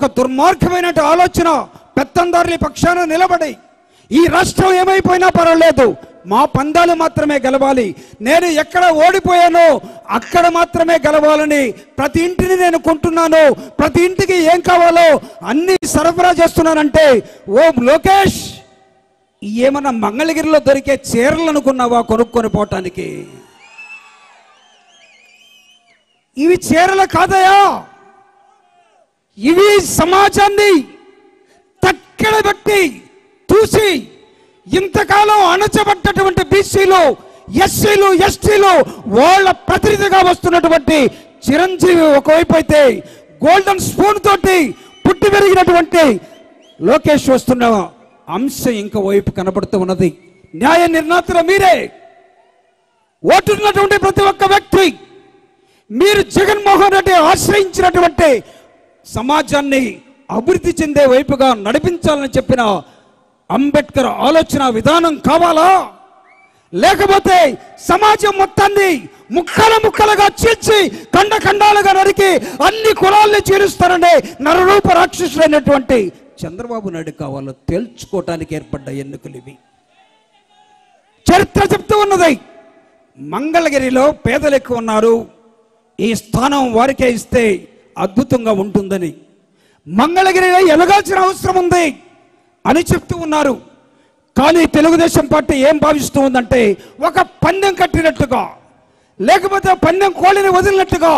ఒక దుర్మార్గమైన ఆలోచన పెత్తందారుల పక్షాన నిలబడి ఈ రాష్ట్రం ఏమైపోయినా పర్వాలేదు, మా పందాలు మాత్రమే గెలవాలి, నేను ఎక్కడ ఓడిపోయానో అక్కడ మాత్రమే గెలవాలని ప్రతి ఇంటిని నేను కొంటున్నాను, ప్రతి ఇంటికి ఏం కావాలో అన్ని సరఫరా చేస్తున్నానంటే, ఓ లోకేష్, ఏమన్నా మంగళగిరిలో దొరికే చీరలు అనుకున్నావా కొనుక్కొని పోవటానికి? ఇవి చీరలు కాదయా, ఇవి సమాజాన్ని తక్కడ బట్టి చూసి ఇంతకాలం అణచబడ్డటువంటి బీసీలు, ఎస్సీలు, ఎస్టీలు వాళ్ళ ప్రతినిధిగా వస్తున్నటువంటి చిరంజీవి ఒకవైపు అయితే, గోల్డెన్ స్పూన్ తోటి పుట్టి పెరిగినటువంటి లోకేష్ వస్తున్న అంశం ఇంకో వైపు కనబడుతూ ఉన్నది. న్యాయ నిర్ణేతలు మీరే, ఓటున్నటువంటి ప్రతి ఒక్క వ్యక్తి, మీరు జగన్మోహన్ రెడ్డి ఆశ్రయించినటువంటి సమాజాన్ని అభివృద్ధి చెందే వైపుగా నడిపించాలని చెప్పిన అంబేద్కర్ ఆలోచన విధానం కావాలా? లేకపోతే సమాజం మొత్తాన్ని ముక్కల ముక్కలుగా చీల్చి ఖండాలుగా నరికి అన్ని కులాల్ని చీలుస్తారనే నరరూప రాక్షసులైనటువంటి చంద్రబాబు నాయుడు కావాలో తేల్చుకోవటానికి ఏర్పడ్డ ఎన్నికలు ఇవి. చరిత్ర చెప్తూ ఉన్నది, మంగళగిరిలో పేదలు ఎక్కువ ఉన్నారు, ఈ స్థానం వారికే ఇస్తే అద్భుతంగా ఉంటుందని, మంగళగిరిలో ఎదగాల్సిన అవసరం ఉంది అని చెప్తూ ఉన్నారు. కానీ తెలుగుదేశం పార్టీ ఏం భావిస్తూ ఉందంటే, ఒక పందెం కట్టినట్టుగా, లేకపోతే పందెం కోళ్ళని వదిలినట్టుగా,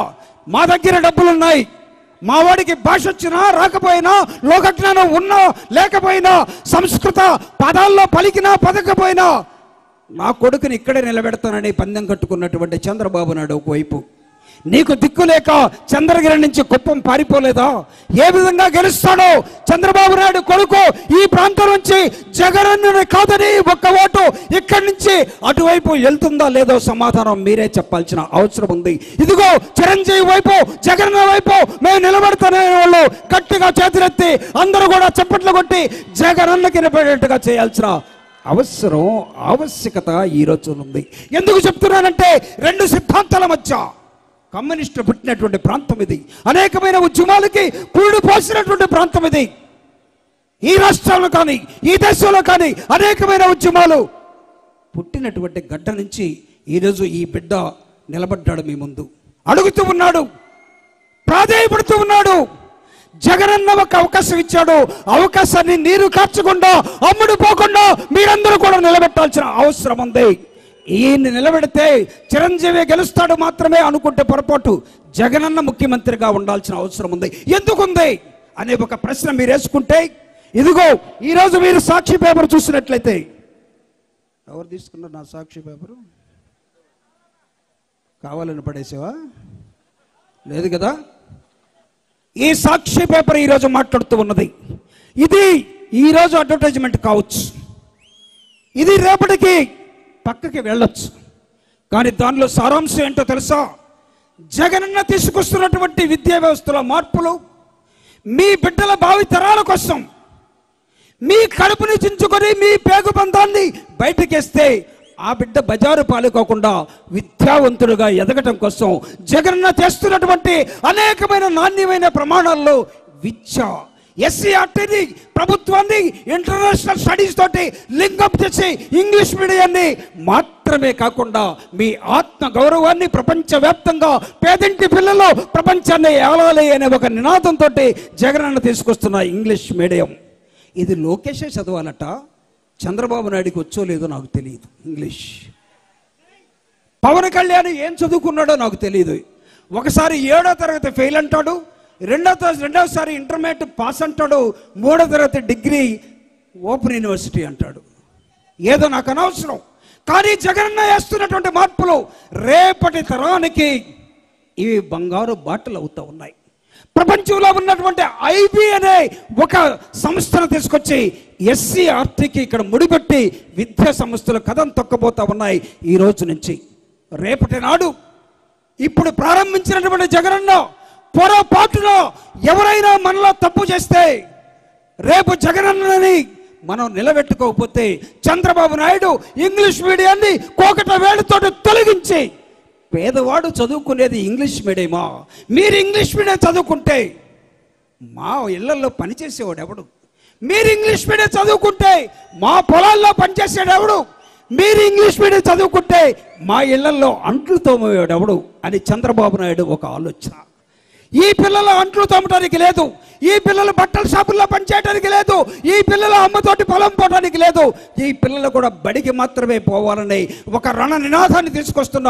మా దగ్గర డబ్బులున్నాయి, మా వాడికి భాష వచ్చినా రాకపోయినా, లోకజ్ఞానం ఉన్నా లేకపోయినా, సంస్కృత పదాల్లో పలికినా పదకపోయినా నా కొడుకుని ఇక్కడే నిలబెడతానని పందెం కట్టుకున్నటువంటి చంద్రబాబు నాయుడు ఒకవైపు, నీకు దిక్కు లేక చంద్రగిరి నుంచి కుప్పం పారిపోలేదా? ఏ విధంగా గెలుస్తాడో చంద్రబాబు నాయుడు కొడుకు ఈ ప్రాంతం నుంచి జగనన్నని కాదని ఒక్క ఓటు ఇక్కడి నుంచి అటువైపు వెళ్తుందా లేదో సమాధానం మీరే చెప్పాల్సిన అవసరం ఉంది. ఇదిగో చిరంజీవి వైపు, జగనన్న వైపు మేము నిలబడతానే వాళ్ళు గట్టిగా చేతులెత్తి అందరూ కూడా చప్పట్లు కొట్టి జగనన్నకి నిలబడేట్టుగా చేయాల్సిన అవసరం, ఆవశ్యకత ఈ రోజు ఉంది. ఎందుకు చెప్తున్నానంటే, రెండు సిద్ధాంతాల మధ్య కమ్యూనిస్టులు పుట్టినటువంటి ప్రాంతం ఇది, అనేకమైన ఉద్యమాలకి పురుడు పోసినటువంటి ప్రాంతం ఇది. ఈ రాష్ట్రంలో కానీ ఈ దేశంలో కానీ అనేకమైన ఉద్యమాలు పుట్టినటువంటి గడ్డ నుంచి ఈరోజు ఈ బిడ్డ నిలబడ్డాడు మీ ముందు, అడుగుతూ ఉన్నాడు, ప్రాధేయపడుతూ ఉన్నాడు. జగనన్న ఒక అవకాశం ఇచ్చాడు, అవకాశాన్ని నీరు కార్చకుండా, అమ్ముడు పోకుండా మీరందరూ కూడా నిలబెట్టాల్సిన అవసరం ఉంది. ఈయన్ని నిలబెడితే చిరంజీవి గెలుస్తాడు మాత్రమే అనుకుంటే పొరపాటు, జగనన్న ముఖ్యమంత్రిగా ఉండాల్సిన అవసరం ఉంది. ఎందుకుంది అనే ఒక ప్రశ్న మీరు వేసుకుంటే, ఇదిగో ఈరోజు మీరు సాక్షి పేపర్ చూసినట్లయితే, ఎవరు తీసుకున్నారు నా సాక్షి పేపరు? కావాలని పడేసావా? లేదు కదా. ఈ సాక్షి పేపర్ ఈరోజు మాట్లాడుతూ ఉన్నది, ఇది ఈరోజు అడ్వర్టైజ్మెంట్ కావచ్చు, ఇది రేపటికి పక్కకి వెళ్ళొచ్చు, కానీ దానిలో సారాంశం ఏంటో తెలుసా? జగనన్న తీసుకొస్తున్నటువంటి విద్యా వ్యవస్థలో మార్పులు మీ బిడ్డల భావితరాల కోసం, మీ కడుపుని చించుకొని మీ పేగు బంధాన్ని బయటకేస్తే ఆ బిడ్డ బజారు పాలుకోకుండా విద్యావంతుడుగా ఎదగటం కోసం జగనన్న చేస్తున్నటువంటి అనేకమైన నాణ్యమైన ప్రమాణాల్లో విద్య, ఎస్సీఆర్టీని ప్రభుత్వాన్ని ఇంటర్నేషనల్ స్టడీస్ తోటి లింకప్ చేసి ఇంగ్లీష్ మీడియాన్ని మాత్రమే కాకుండా మీ ఆత్మ గౌరవాన్ని ప్రపంచవ్యాప్తంగా పేదింటి పిల్లలు ప్రపంచాన్ని ఏలాలి అనే ఒక నినాదంతో జగనన్న తీసుకొస్తున్న ఇంగ్లీష్ మీడియం. ఇది లోకేషే చదవాలట, చంద్రబాబు నాయుడికి వచ్చో లేదో నాకు తెలియదు ఇంగ్లీష్. పవన్ కళ్యాణ్ ఏం చదువుకున్నాడో నాకు తెలియదు. ఒకసారి 7వ తరగతి ఫెయిల్ అంటాడు, రెండవసారి ఇంటర్మీడియట్ పాస్ అంటాడు, 3వ తరగతి డిగ్రీ ఓపెన్ యూనివర్సిటీ అంటాడు. ఏదో నాకు అనవసరం, కానీ జగనన్న వేస్తున్నటువంటి మార్పులు రేపటి తరానికి ఇవి బంగారు బాటలు అవుతూ ఉన్నాయి. ప్రపంచంలో ఉన్నటువంటి ఐబీ అనే ఒక సంస్థను తీసుకొచ్చి ఎస్సీఆర్టీకి ఇక్కడ ముడిపెట్టి విద్యా సంస్థలు కథం తొక్కబోతా ఉన్నాయి. ఈ రోజు నుంచి రేపటి నాడు ఇప్పుడు ప్రారంభించినటువంటి జగనన్న పొరపాటులో ఎవరైనా మనలో తప్పు చేస్తే, రేపు జగనన్నని మనం నిలబెట్టుకోకపోతే చంద్రబాబు నాయుడు ఇంగ్లీష్ మీడియాన్ని కోకట వేలుతో తొలగించి, పేదవాడు చదువుకునేది ఇంగ్లీష్ మీడియమా? మీరు ఇంగ్లీష్ మీడియం చదువుకుంటే మా ఇళ్లలో పనిచేసేవాడు ఎవడు? మీరు ఇంగ్లీష్ మీడియం చదువుకుంటే మా పొలాల్లో పనిచేసాడు ఎవడు? మీరు ఇంగ్లీష్ మీడియం చదువుకుంటే మా ఇళ్లలో అంట్లు తోమేవాడు ఎవడు అని చంద్రబాబు నాయుడు ఒక ఆలోచన. ఈ పిల్లలు అంట్లు తోమటానికి లేదు, ఈ పిల్లలు బట్టల షాపుల్లో పనిచేయడానికి లేదు, ఈ పిల్లలు అమ్మతోటి పొలం పోవడానికి లేదు, ఈ పిల్లలు కూడా బడికి మాత్రమే పోవాలని ఒక రణ నినాదాన్ని తీసుకొస్తున్న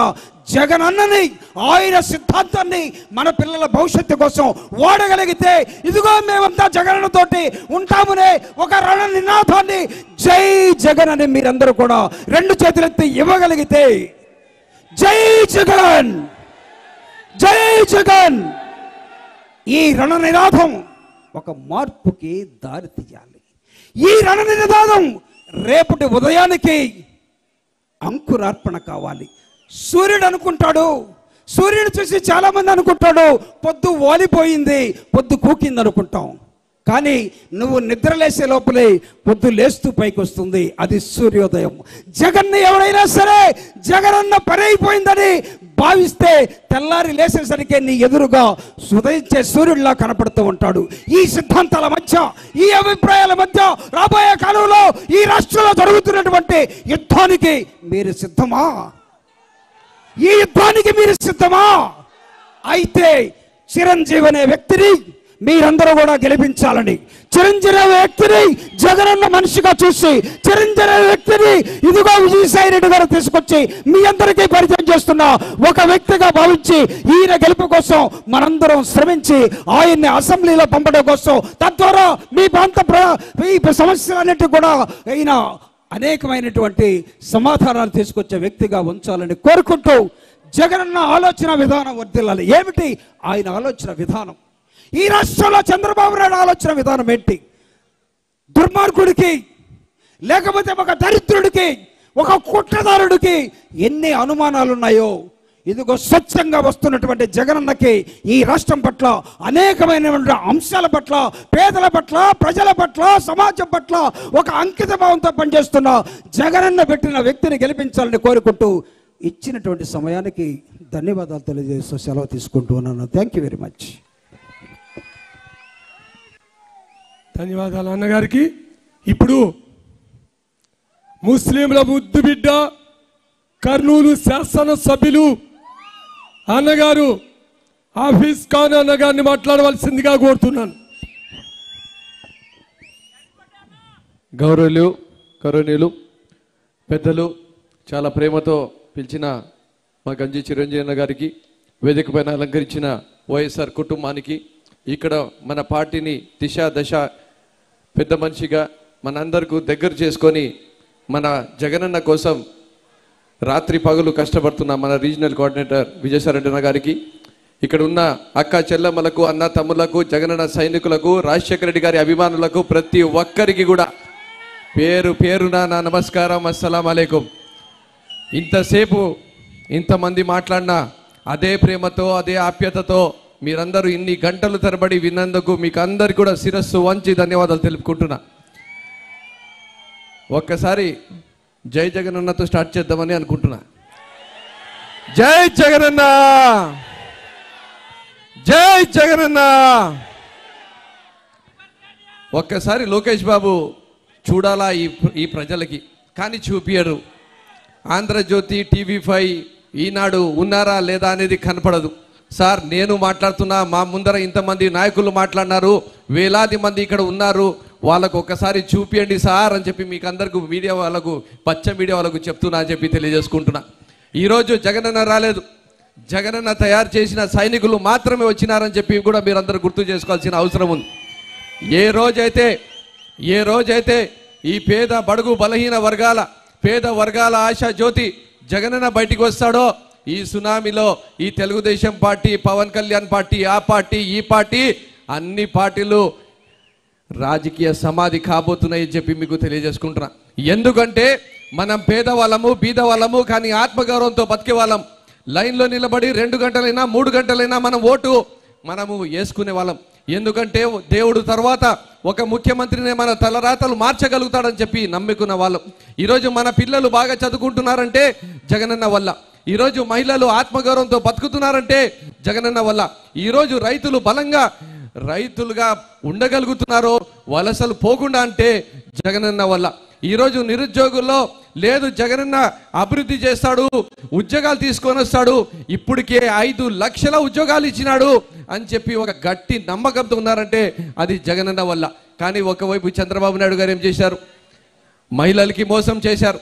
జగన్ అన్నని, ఆయన సిద్ధాంతాన్ని మన పిల్లల భవిష్యత్తు కోసం వాడగలిగితే ఇదిగో మేమంతా జగన్ తోటి ఉంటామనే ఒక రణ నినాదాన్ని జై జగన్ అని మీరందరూ కూడా రెండు చేతులెత్తి ఇవ్వగలిగితే, జై జగన్, జై జగన్, ఈ రణ నినాదం ఒక మార్పుకి దారి తీయాలి. ఈ రణ నినాదం రేపటి ఉదయానికి అంకురార్పణ కావాలి. సూర్యుడు అనుకుంటాడు, సూర్యుడు చూసి చాలా మంది అనుకుంటాడు పొద్దు వాలిపోయింది, పొద్దు కూకింది అనుకుంటాం. కానీ నువ్వు నిద్రలేసే లోపలే పొద్దు లేస్తూ పైకి వస్తుంది, అది సూర్యోదయం. జగన్ని ఎవరైనా సరే జగనన్న పని అయిపోయిందని భావిస్తే తెల్లారి లేసేసరికి నీ ఎదురుగా ఉదయించే సూర్యుడిలా కనపడుతూ ఉంటాడు. ఈ సిద్ధాంతాల మధ్య, ఈ అభిప్రాయాల మధ్య రాబోయే కాలంలో ఈ రాష్ట్రంలో జరుగుతున్నటువంటి యుద్ధానికి మీరు సిద్ధమా? ఈ యుద్ధానికి మీరు సిద్ధమా? అయితే చిరంజీవి అనే వ్యక్తిని మీరందరూ కూడా గెలిపించాలని, చిరంజీవి వ్యక్తిని జగనన్న మనిషిగా చూసి, చిరంజీవి వ్యక్తిని ఇదిగో విజయసాయి రెడ్డి గారు తీసుకొచ్చి మీ అందరికీ పరిచయం చేస్తున్న ఒక వ్యక్తిగా భావించి ఈయన గెలుపు కోసం మనందరం శ్రమించి ఆయన్ని అసెంబ్లీలో పంపడం కోసం, తద్వారా మీ ప్రాంత సమస్యలన్నిటి కూడా ఈయన అనేకమైనటువంటి సమాధానాలు తీసుకొచ్చే వ్యక్తిగా ఉంచాలని కోరుకుంటూ, జగనన్న ఆలోచన విధానం వర్ధిల్లాలి. ఏమిటి ఆయన ఆలోచన విధానం? ఈ రాష్ట్రంలో చంద్రబాబు నాయుడు ఆలోచన విధానం ఏంటి? దుర్మార్గుడికి, లేకపోతే ఒక దరిద్రుడికి, ఒక కుట్రదారుడికి ఎన్ని అనుమానాలు ఉన్నాయో, ఇదిగో స్వచ్ఛంగా వస్తున్నటువంటి జగనన్నకి ఈ రాష్ట్రం పట్ల అనేకమైనటువంటి అంశాల పట్ల, పేదల పట్ల, ప్రజల పట్ల, సమాజం పట్ల ఒక అంకిత భావంతో పనిచేస్తున్న జగనన్న పెట్టిన వ్యక్తిని గెలిపించాలని కోరుకుంటూ ఇచ్చినటువంటి సమయానికి ధన్యవాదాలు తెలియజేస్తూ సెలవు తీసుకుంటూ ఉన్నాను. Thank you very much. ధన్యవాదాలు అన్నగారికి. ఇప్పుడు ముస్లింల ముద్దు బిడ్డ కర్నూలు శాసనసభ్యులు అన్నగారు హాఫీజ్ ఖాన్ అన్నగారిని మాట్లాడవలసిందిగా కోరుతున్నాను. గౌరవనీయులు పెద్దలు, చాలా ప్రేమతో పిలిచిన మా గంజి చిరంజీవి అన్న గారికి, వేదిక పైన అలంకరించిన వైఎస్ఆర్ కుటుంబానికి, ఇక్కడ మన పార్టీని దిశ దశ పెద్ద మనిషిగా మనందరికీ దగ్గర చేసుకొని మన జగనన్న కోసం రాత్రి పగలు కష్టపడుతున్న మన రీజనల్ కోఆర్డినేటర్ విజయసాయి రెడ్డి అన్న గారికి, ఇక్కడ ఉన్న అక్క చెల్లెమ్మలకు, అన్న తమ్ములకు, జగనన్న సైనికులకు, రాజశేఖర రెడ్డి గారి అభిమానులకు, ప్రతి ఒక్కరికి కూడా పేరు పేరున నా నమస్కారం, అస్సలాం అలైకుం. ఇంతసేపు ఇంతమంది మాట్లాడినా అదే ప్రేమతో, అదే ఆప్యాయతతో మీరందరూ ఇన్ని గంటలు తరబడి విన్నందుకు మీకు అందరికి కూడా శిరస్సు వంచి ధన్యవాదాలు తెలుపుకుంటున్నా. ఒక్కసారి జై జగనన్నతో స్టార్ట్ చేద్దామని అనుకుంటున్నా. జై జగనన్న, జై జగనన్న. ఒక్కసారి లోకేష్ బాబు చూడాలా ఈ ప్రజలకి, కానీ చూపియరు. ఆంధ్రజ్యోతి, TV5, ఈనాడు ఉన్నారా లేదా అనేది కనపడదు. సార్ నేను మాట్లాడుతున్నా, మా ముందర ఇంతమంది నాయకులు మాట్లాడినారు, వేలాది మంది ఇక్కడ ఉన్నారు, వాళ్ళకు ఒక్కసారి చూపియండి సార్ అని చెప్పి మీకు అందరికీ మీడియా వాళ్ళకు, పచ్చ మీడియా వాళ్ళకు చెప్తున్నా అని చెప్పి తెలియజేసుకుంటున్నా. ఈరోజు జగనన్న రాలేదు, జగనన్న తయారు చేసిన సైనికులు మాత్రమే వచ్చినారని చెప్పి కూడా మీరందరూ గుర్తు చేసుకోవాల్సిన అవసరం ఉంది. ఏ రోజైతే ఈ పేద బడుగు బలహీన వర్గాల, పేద వర్గాల ఆశా జ్యోతి జగనన్న బయటికి వస్తాడో, ఈ సునామీలో ఈ తెలుగుదేశం పార్టీ, పవన్ కళ్యాణ్ పార్టీ, ఆ పార్టీ, ఈ పార్టీ, అన్ని పార్టీలు రాజకీయ సమాధి కాబోతున్నాయి చెప్పి మీకు తెలియజేసుకుంటున్నా. ఎందుకంటే మనం పేదవాళ్ళము, బీదవాళ్ళము, కానీ ఆత్మగౌరవంతో బతికే వాళ్ళం. లైన్లో నిలబడి 2 గంటలైనా 3 గంటలైనా మనం ఓటు మనము వేసుకునే వాళ్ళం. ఎందుకంటే దేవుడు తర్వాత ఒక ముఖ్యమంత్రిని మన తలరాతలు మార్చగలుగుతాడని చెప్పి నమ్ముకున్న వాళ్ళం. ఈరోజు మన పిల్లలు బాగా చదువుకుంటున్నారంటే జగనన్న వల్ల. ఈరోజు మహిళలు ఆత్మగౌరవంతో బతుకుతున్నారంటే జగనన్న వల్ల. ఈరోజు రైతులు బలంగా రైతులుగా ఉండగలుగుతున్నారో, వలసలు పోకుండా అంటే జగనన్న వల్ల. ఈరోజు నిరుద్యోగుల్లో లేదు, జగనన్న అభివృద్ధి చేస్తాడు, ఉద్యోగాలు తీసుకొని వస్తాడు, ఇప్పటికే 5 లక్షల ఉద్యోగాలు ఇచ్చినాడు అని చెప్పి ఒక గట్టి నమ్మకంతో ఉన్నారంటే అది జగనన్న వల్ల. కానీ ఒకవైపు చంద్రబాబు నాయుడు గారు ఏం చేశారు? మహిళలకి మోసం చేశారు.